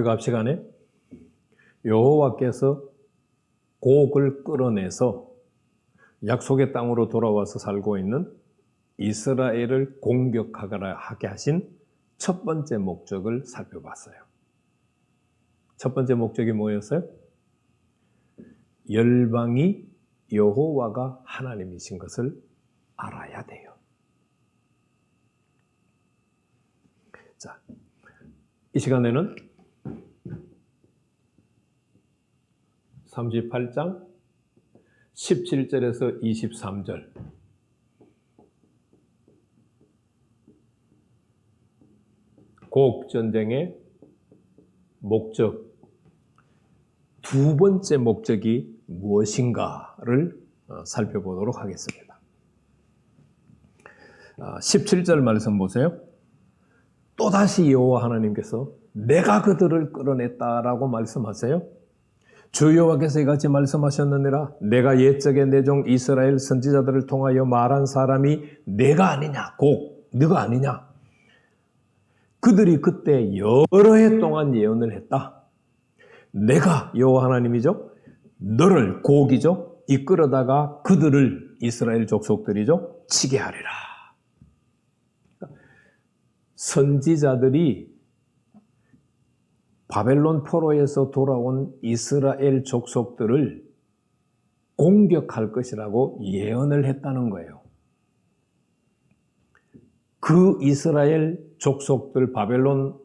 우리가 앞 시간에 여호와께서 곡을 끌어내서 약속의 땅으로 돌아와서 살고 있는 이스라엘을 공격하게 하신 첫 번째 목적을 살펴봤어요. 첫 번째 목적이 뭐였어요? 열방이 여호와가 하나님이신 것을 알아야 돼요. 자, 이 시간에는 38장 17절에서 23절 곡전쟁의 목적, 두 번째 목적이 무엇인가를 살펴보도록 하겠습니다. 17절 말씀 보세요. 또다시 여호와 하나님께서 내가 그들을 끌어냈다라고 말씀하세요. 주 여호와께서 이같이 말씀하셨느니라. 내가 옛적에 내 종 이스라엘 선지자들을 통하여 말한 사람이 내가 아니냐, 곧 네가 아니냐. 그들이 그때 여러 해 동안 예언을 했다. 내가 여호와 하나님이죠. 너를 곡이죠. 이끌어다가 그들을 이스라엘 족속들이죠. 치게 하리라. 선지자들이 바벨론 포로에서 돌아온 이스라엘 족속들을 공격할 것이라고 예언을 했다는 거예요. 그 이스라엘 족속들 바벨론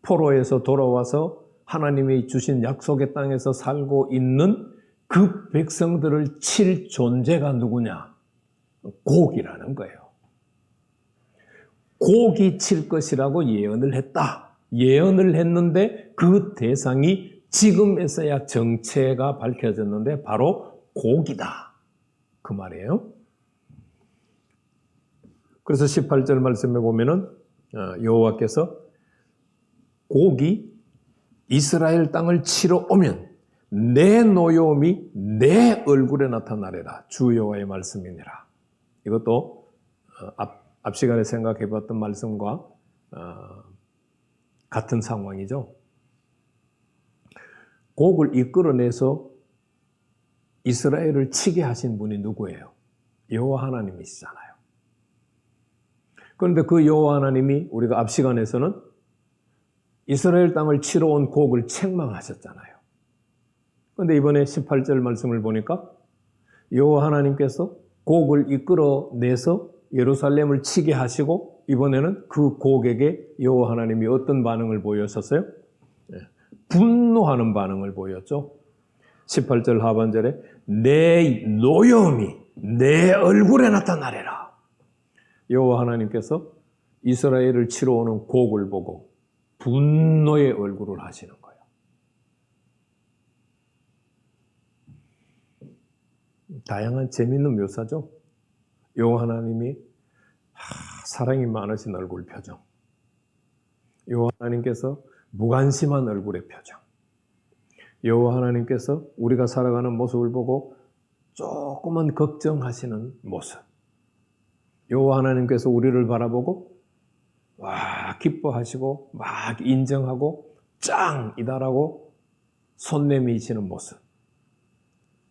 포로에서 돌아와서 하나님이 주신 약속의 땅에서 살고 있는 그 백성들을 칠 존재가 누구냐? 곡이라는 거예요. 곡이 칠 것이라고 예언을 했다. 예언을 했는데 그 대상이 지금에서야 정체가 밝혀졌는데 바로 곡이다. 그 말이에요. 그래서 18절 말씀에 보면은 여호와께서 곡이 이스라엘 땅을 치러 오면 내 노여움이 내 얼굴에 나타나리라. 주 여호와의 말씀이니라. 이것도 앞 시간에 생각해 봤던 말씀과 같은 상황이죠. 곡을 이끌어내서 이스라엘을 치게 하신 분이 누구예요? 여호와 하나님이시잖아요. 그런데 그 여호와 하나님이 우리가 앞 시간에서는 이스라엘 땅을 치러 온 곡을 책망하셨잖아요. 그런데 이번에 18절 말씀을 보니까 여호와 하나님께서 곡을 이끌어내서 예루살렘을 치게 하시고 이번에는 그 곡에게 여호와 하나님이 어떤 반응을 보였었어요? 분노하는 반응을 보였죠. 18절 하반절에 내 노여움이 내 얼굴에 나타나리라. 여호와 하나님께서 이스라엘을 치러 오는 곡을 보고 분노의 얼굴을 하시는 거예요. 다양한 재미있는 묘사죠. 여호와 하나님이 사랑이 많으신 얼굴 표정, 여호와 하나님께서 무관심한 얼굴의 표정, 여호와 하나님께서 우리가 살아가는 모습을 보고 조금은 걱정하시는 모습, 여호와 하나님께서 우리를 바라보고 와 기뻐하시고 막 인정하고 짱이다라고 손 내미시는 모습,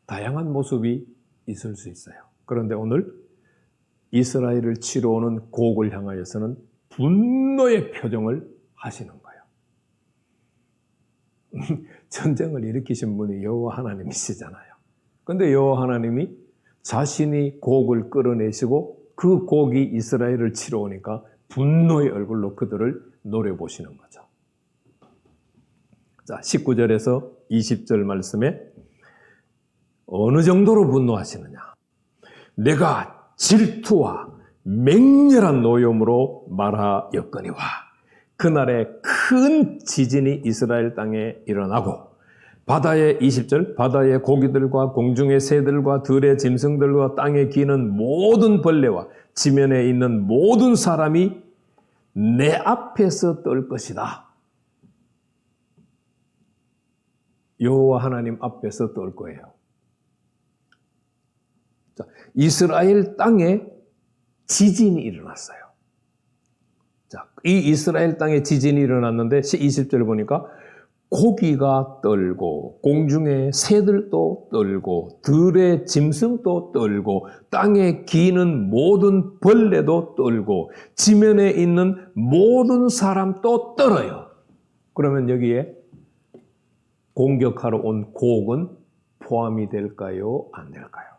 다양한 모습이 있을 수 있어요. 그런데 오늘 이스라엘을 치러 오는 곡을 향하여서는 분노의 표정을 하시는 거예요. 전쟁을 일으키신 분이 여호와 하나님이시잖아요. 그런데 여호와 하나님이 자신이 곡을 끌어내시고 그 곡이 이스라엘을 치러 오니까 분노의 얼굴로 그들을 노려보시는 거죠. 자, 19절에서 20절 말씀에 어느 정도로 분노하시느냐? 내가 질투와 맹렬한 노염으로 말하였거니와 그날에 큰 지진이 이스라엘 땅에 일어나고 바다의 20절 바다의 고기들과 공중의 새들과 들의 짐승들과 땅에 기는 모든 벌레와 지면에 있는 모든 사람이 내 앞에서 떨 것이다. 여호와 하나님 앞에서 떨 거예요. 자, 이스라엘 땅에 지진이 일어났어요. 자, 이 이스라엘 땅에 지진이 일어났는데 20절 보니까 고기가 떨고 공중의 새들도 떨고 들의 짐승도 떨고 땅에 기는 모든 벌레도 떨고 지면에 있는 모든 사람도 떨어요. 그러면 여기에 공격하러 온 곡은 포함이 될까요? 안 될까요?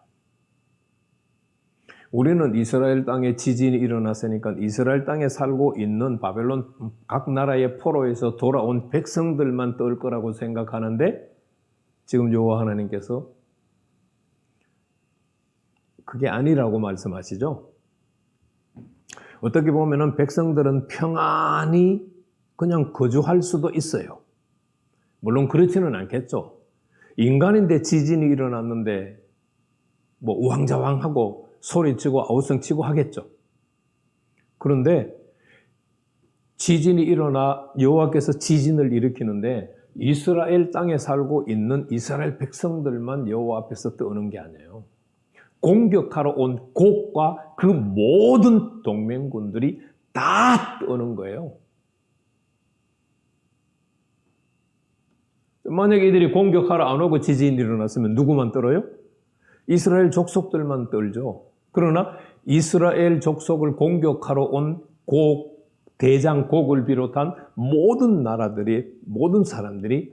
우리는 이스라엘 땅에 지진이 일어났으니까 이스라엘 땅에 살고 있는 바벨론 각 나라의 포로에서 돌아온 백성들만 떨 거라고 생각하는데 지금 여호와 하나님께서 그게 아니라고 말씀하시죠. 어떻게 보면은 백성들은 평안히 그냥 거주할 수도 있어요. 물론 그렇지는 않겠죠. 인간인데 지진이 일어났는데 뭐 우왕좌왕하고 소리치고 아우성치고 하겠죠. 그런데 지진이 일어나 여호와께서 지진을 일으키는데 이스라엘 땅에 살고 있는 이스라엘 백성들만 여호와 앞에서 떠오는 게 아니에요. 공격하러 온 곡과 그 모든 동맹군들이 다 떠오는 거예요. 만약에 이들이 공격하러 안 오고 지진이 일어났으면 누구만 떨어요? 이스라엘 족속들만 떨죠. 그러나 이스라엘 족속을 공격하러 온 곡, 대장 곡을 비롯한 모든 나라들이, 모든 사람들이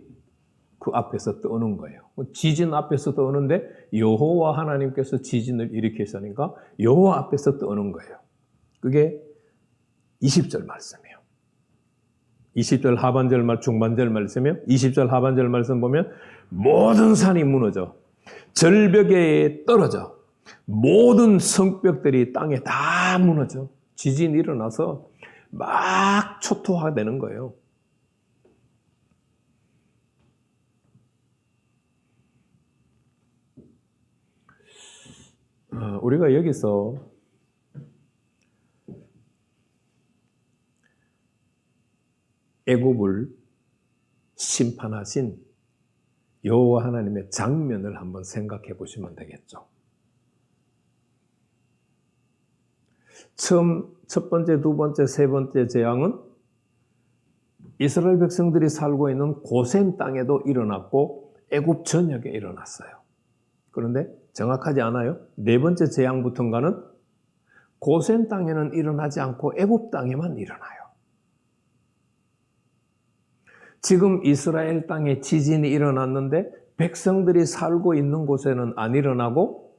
그 앞에서 떠오는 거예요. 지진 앞에서 떠오는데 여호와 하나님께서 지진을 일으키시니까 여호와 앞에서 떠오는 거예요. 그게 20절 말씀이에요. 20절 하반절 말, 중반절 말씀이에요. 20절 하반절 말씀 보면 모든 산이 무너져 절벽에 떨어져 모든 성벽들이 땅에 다 무너져 지진이 일어나서 막 초토화되는 거예요. 우리가 여기서 애굽을 심판하신 여호와 하나님의 장면을 한번 생각해 보시면 되겠죠. 처음 첫 번째, 두 번째, 세 번째 재앙은 이스라엘 백성들이 살고 있는 고센 땅에도 일어났고 애굽 전역에 일어났어요. 그런데 정확하지 않아요. 네 번째 재앙부터인가는 고센 땅에는 일어나지 않고 애굽 땅에만 일어나요. 지금 이스라엘 땅에 지진이 일어났는데 백성들이 살고 있는 곳에는 안 일어나고,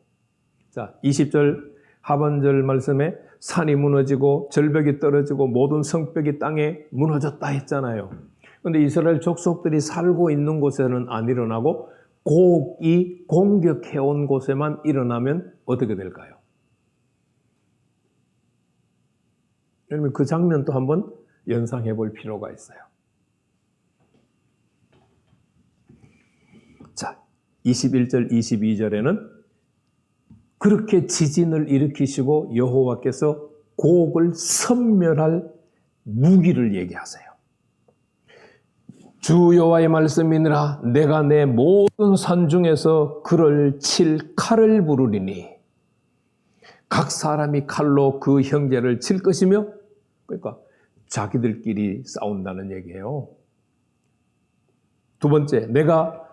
자, 20절 하반절 말씀에 산이 무너지고 절벽이 떨어지고 모든 성벽이 땅에 무너졌다 했잖아요. 그런데 이스라엘 족속들이 살고 있는 곳에는 안 일어나고 곡이 공격해온 곳에만 일어나면 어떻게 될까요? 여러분 그 장면도 한번 연상해 볼 필요가 있어요. 자, 21절, 22절에는 그렇게 지진을 일으키시고 여호와께서 곡을 섬멸할 무기를 얘기하세요. 주 여호와의 말씀이니라 내가 내 모든 산 중에서 그를 칠 칼을 부르리니 각 사람이 칼로 그 형제를 칠 것이며, 그러니까 자기들끼리 싸운다는 얘기예요. 두 번째, 내가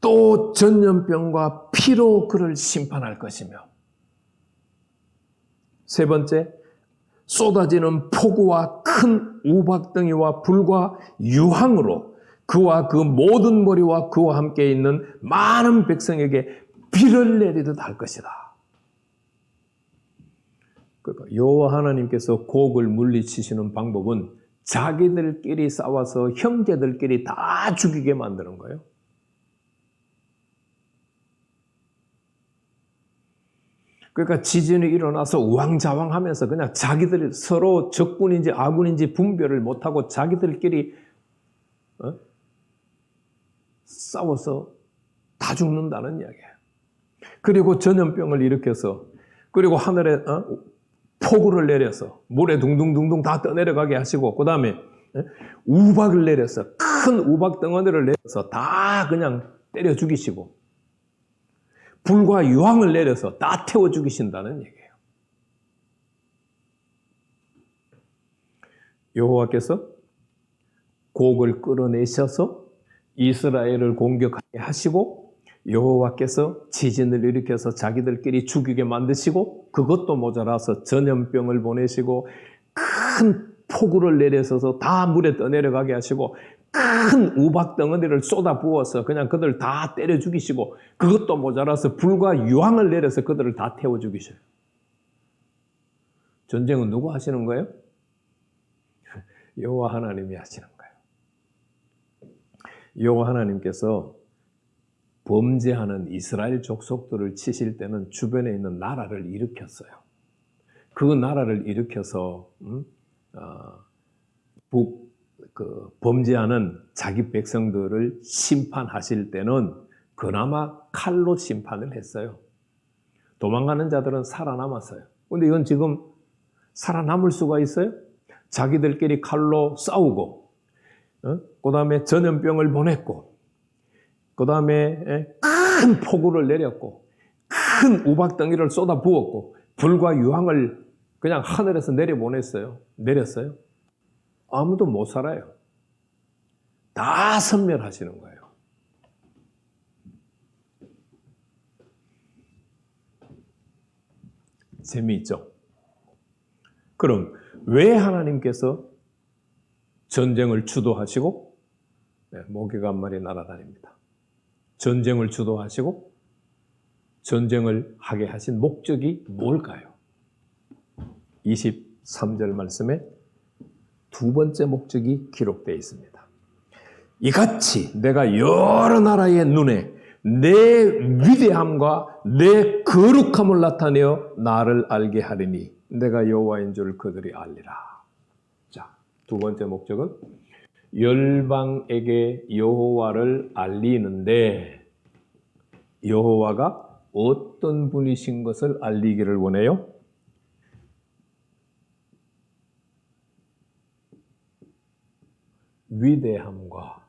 또 전염병과 피로 그를 심판할 것이며, 세 번째, 쏟아지는 폭우와 큰 우박덩이와 불과 유황으로 그와 그 모든 무리와 그와 함께 있는 많은 백성에게 비를 내리듯 할 것이다. 그러니까 여호와 하나님께서 곡을 물리치시는 방법은 자기들끼리 싸워서 형제들끼리 다 죽이게 만드는 거예요. 그러니까 지진이 일어나서 우왕좌왕하면서 그냥 자기들이 서로 적군인지 아군인지 분별을 못하고 자기들끼리 싸워서 다 죽는다는 이야기예요. 그리고 전염병을 일으켜서, 그리고 하늘에 폭우를 내려서 물에 둥둥둥둥 다 떠내려가게 하시고, 그 다음에 우박을 내려서 큰 우박 덩어리를 내려서 다 그냥 때려 죽이시고, 불과 유황을 내려서 다 태워 죽이신다는 얘기예요. 여호와께서 곡을 끌어내셔서 이스라엘을 공격하게 하시고 여호와께서 지진을 일으켜서 자기들끼리 죽이게 만드시고 그것도 모자라서 전염병을 보내시고 큰 폭우를 내려서서 다 물에 떠내려가게 하시고 큰 우박 덩어리를 쏟아 부어서 그냥 그들 다 때려 죽이시고 그것도 모자라서 불과 유황을 내려서 그들을 다 태워 죽이셔요. 전쟁은 누구 하시는 거예요? 여호와 하나님이 하시는 거예요. 여호와 하나님께서 범죄하는 이스라엘 족속들을 치실 때는 주변에 있는 나라를 일으켰어요. 그 나라를 일으켜서 범죄하는 자기 백성들을 심판하실 때는 그나마 칼로 심판을 했어요. 도망가는 자들은 살아남았어요. 근데 이건 지금 살아남을 수가 있어요? 자기들끼리 칼로 싸우고, 그 다음에 전염병을 보냈고, 그 다음에 큰 폭우를 내렸고, 큰 우박덩이를 쏟아 부었고, 불과 유황을 그냥 하늘에서 내렸어요. 아무도 못 살아요. 다 섬멸하시는 거예요. 재미있죠? 그럼 왜 하나님께서 전쟁을 주도하시고 모기가 한 마리 날아다닙니다. 전쟁을 주도하시고 전쟁을 하게 하신 목적이 뭘까요? 23절 말씀에 두 번째 목적이 기록되어 있습니다. 이같이 내가 여러 나라의 눈에 내 위대함과 내 거룩함을 나타내어 나를 알게 하리니 내가 여호와인 줄 그들이 알리라. 자, 두 번째 목적은 열방에게 여호와를 알리는데 여호와가 어떤 분이신 것을 알리기를 원해요? 위대함과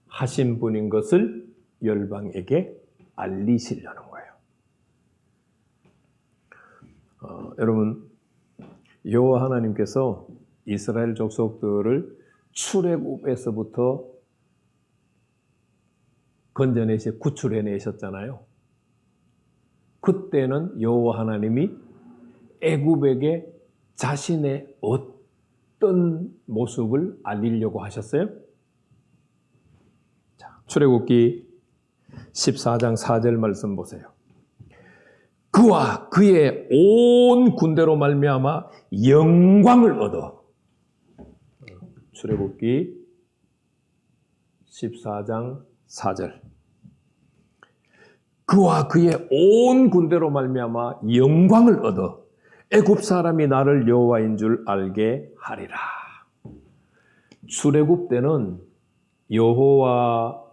거룩하신 분인 것을 열방에게 알리시려는 거예요. 여러분, 여호와 하나님께서 이스라엘 족속들을 출애굽에서부터 건져내시 구출해내셨잖아요. 그때는 여호와 하나님이 애굽에게 자신의 어떤 모습을 알리려고 하셨어요? 자, 출애굽기 14장 4절 말씀 보세요. 그와 그의 온 군대로 말미암아 영광을 얻어. 출애굽기 14장 4절. 그와 그의 온 군대로 말미암아 영광을 얻어 애굽 사람이 나를 여호와인 줄 알게 하리라. 출애굽 때는 여호와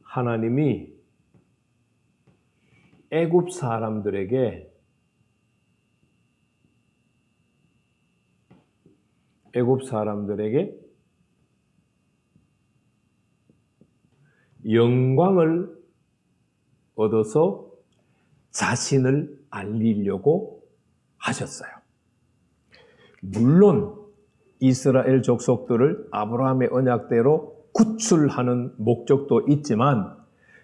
하나님이 애굽 사람들에게 영광을 얻어서 자신을 알리려고 하셨어요. 물론 이스라엘 족속들을 아브라함의 언약대로 구출하는 목적도 있지만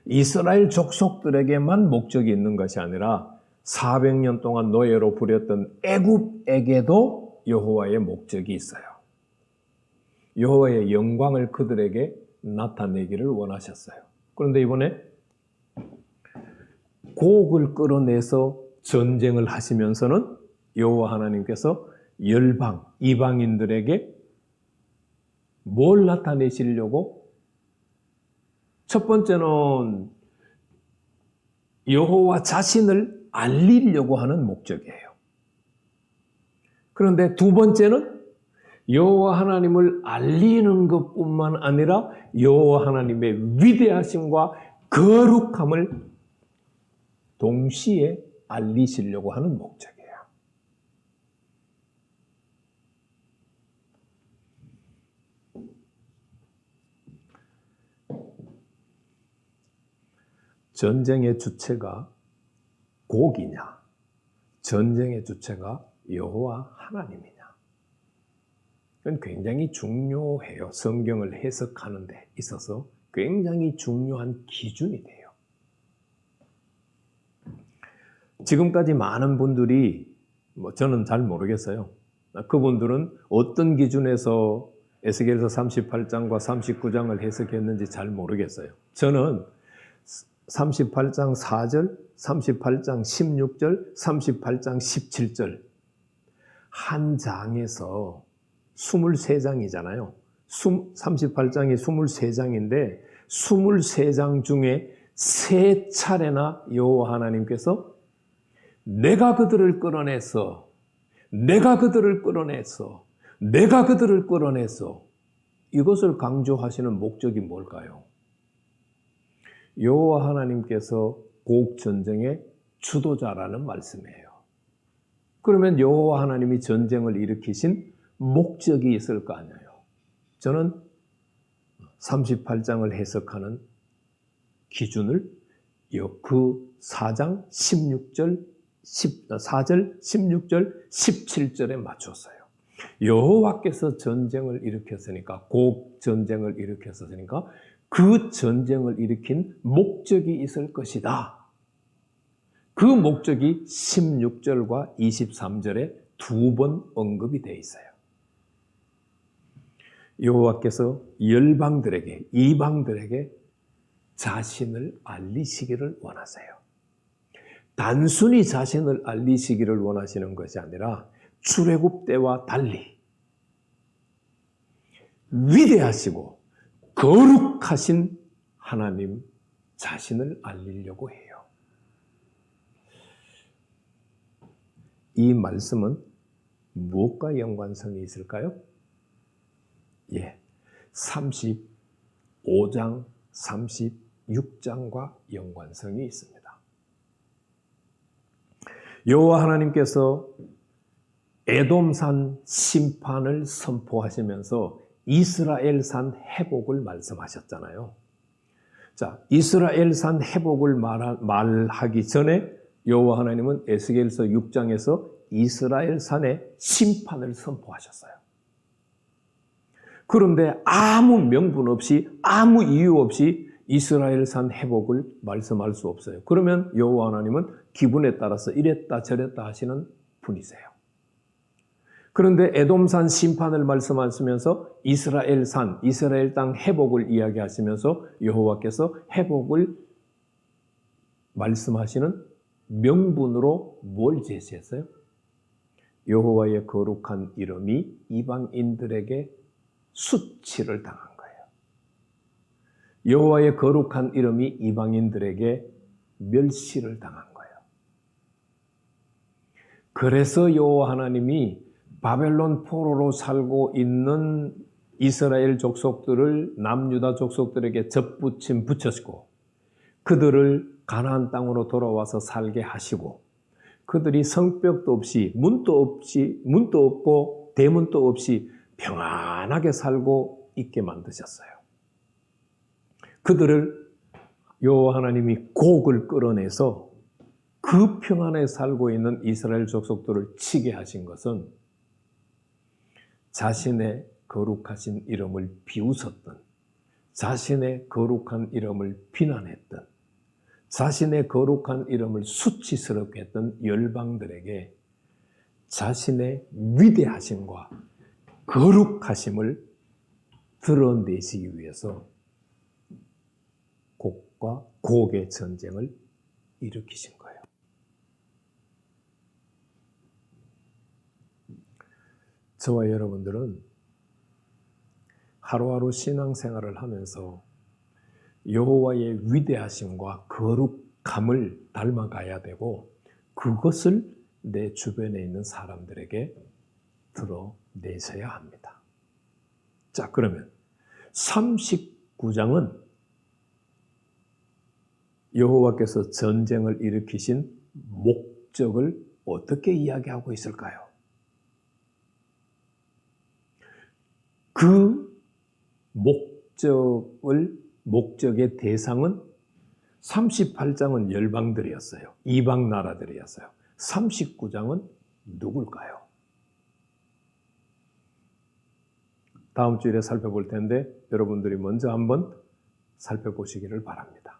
이스라엘 족속들에게만 목적이 있는 것이 아니라 400년 동안 노예로 부렸던 애굽에게도 여호와의 목적이 있어요. 여호와의 영광을 그들에게 나타내기를 원하셨어요. 그런데 이번에 곡을 끌어내서 전쟁을 하시면서는 여호와 하나님께서 열방, 이방인들에게 뭘 나타내시려고? 첫 번째는 여호와 자신을 알리려고 하는 목적이에요. 그런데 두 번째는 여호와 하나님을 알리는 것뿐만 아니라 여호와 하나님의 위대하심과 거룩함을 동시에 알리시려고 하는 목적이에요. 전쟁의 주체가 곡이냐 전쟁의 주체가 여호와 하나님이냐? 이건 굉장히 중요해요. 성경을 해석하는 데 있어서 굉장히 중요한 기준이 돼요. 지금까지 많은 분들이 저는 잘 모르겠어요. 그분들은 어떤 기준에서 에스겔서 38장과 39장을 해석했는지 잘 모르겠어요. 저는 38장 4절, 38장 16절, 38장 17절 한 장에서 23장이잖아요. 38장이 23장인데 23장 중에 3차례나 여호와 하나님께서 내가 그들을 끌어내서 내가 그들을 끌어내서 내가 그들을 끌어내서 이것을 강조하시는 목적이 뭘까요? 여호와 하나님께서 곡 전쟁의 주도자라는 말씀이에요. 그러면 여호와 하나님이 전쟁을 일으키신 목적이 있을 거 아니에요. 저는 38장을 해석하는 기준을 그 4장 16절, 4절, 16절, 17절에 맞췄어요. 여호와께서 전쟁을 일으켰으니까, 곡 전쟁을 일으켰으니까 그 전쟁을 일으킨 목적이 있을 것이다. 그 목적이 16절과 23절에 2번 언급이 되어 있어요. 여호와께서 열방들에게, 이방들에게 자신을 알리시기를 원하세요. 단순히 자신을 알리시기를 원하시는 것이 아니라 출애굽 때와 달리 위대하시고 거룩하신 하나님 자신을 알리려고 해요. 이 말씀은 무엇과 연관성이 있을까요? 35장, 36장과 연관성이 있습니다. 여호와 하나님께서 에돔산 심판을 선포하시면서 이스라엘산 회복을 말씀하셨잖아요. 자, 이스라엘산 회복을 말하기 전에 여호와 하나님은 에스겔서 6장에서 이스라엘산의 심판을 선포하셨어요. 그런데 아무 명분 없이, 아무 이유 없이 이스라엘산 회복을 말씀할 수 없어요. 그러면 여호와 하나님은 기분에 따라서 이랬다 저랬다 하시는 분이세요. 그런데 에돔산 심판을 말씀하시면서 이스라엘산, 이스라엘 땅 회복을 이야기하시면서 여호와께서 회복을 말씀하시는 명분으로 뭘 제시했어요? 여호와의 거룩한 이름이 이방인들에게 수치를 당한 거예요. 여호와의 거룩한 이름이 이방인들에게 멸시를 당한 거예요. 그래서 여호와 하나님이 바벨론 포로로 살고 있는 이스라엘 족속들을 남유다 족속들에게 붙여시고 그들을 가나안 땅으로 돌아와서 살게 하시고 그들이 성벽도 없이 문도 없고 대문도 없이 평안하게 살고 있게 만드셨어요. 그들을 여호와 하나님이 곡을 끌어내서 그 평안에 살고 있는 이스라엘 족속들을 치게 하신 것은 자신의 거룩하신 이름을 비웃었던, 자신의 거룩한 이름을 비난했던, 자신의 거룩한 이름을 수치스럽게 했던 열방들에게 자신의 위대하심과 거룩하심을 드러내시기 위해서 곡의 전쟁을 일으키신 거예요. 저와 여러분들은 하루하루 신앙생활을 하면서 여호와의 위대하심과 거룩함을 닮아가야 되고 그것을 내 주변에 있는 사람들에게 드러내셔야 합니다. 자, 그러면 39장은 여호와께서 전쟁을 일으키신 목적을 어떻게 이야기하고 있을까요? 그 목적의 대상은 38장은 열방들이었어요. 이방 나라들이었어요. 39장은 누굴까요? 다음 주일에 살펴볼 텐데 여러분들이 먼저 한번 살펴보시기를 바랍니다.